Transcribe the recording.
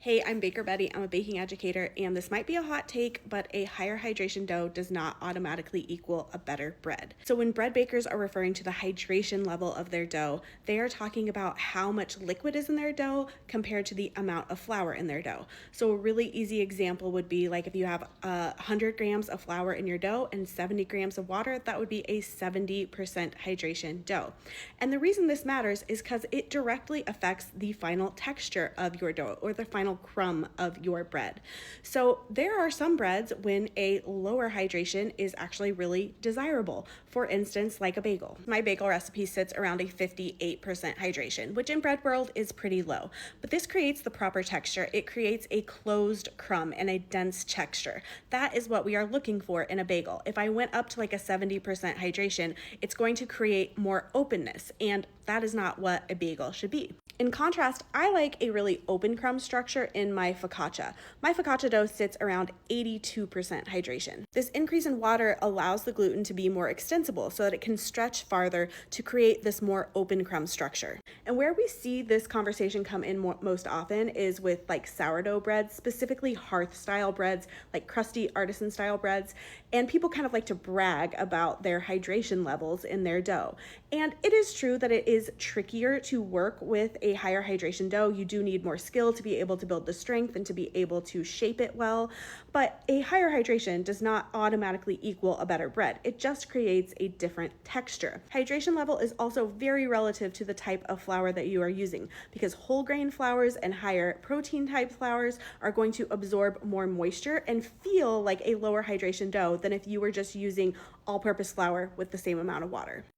Hey, I'm Baker Betty. I'm a baking educator, and this might be a hot take, but a higher hydration dough does not automatically equal a better bread. So, when bread bakers are referring to the hydration level of their dough, they are talking about how much liquid is in their dough compared to the amount of flour in their dough. So, a really easy example would be like if you have 100 grams of flour in your dough and 70 grams of water, that would be a 70% hydration dough. And the reason this matters is because it directly affects the final texture of your dough or the final crumb of your bread. So there are some breads when a lower hydration is actually really desirable. For instance, like a bagel. My bagel recipe sits around a 58% hydration, which in bread world is pretty low. But this creates the proper texture. It creates a closed crumb and a dense texture. That is what we are looking for in a bagel. If I went up to like a 70% hydration, it's going to create more openness, and that is not what a bagel should be. In contrast, I like a really open crumb structure in my focaccia. My focaccia dough sits around 82% hydration. This increase in water allows the gluten to be more extensible so that it can stretch farther to create this more open crumb structure. And where we see this conversation come in most often is with like sourdough breads, specifically hearth style breads, like crusty artisan style breads. And people kind of like to brag about their hydration levels in their dough. And it is true that it is trickier to work with a higher hydration dough. You do need more skill to be able to build the strength and to be able to shape it well. But a higher hydration does not automatically equal a better bread. It just creates a different texture. Hydration level is also very relative to the type of flour that you are using, because whole grain flours and higher protein type flours are going to absorb more moisture and feel like a lower hydration dough than if you were just using all-purpose flour with the same amount of water.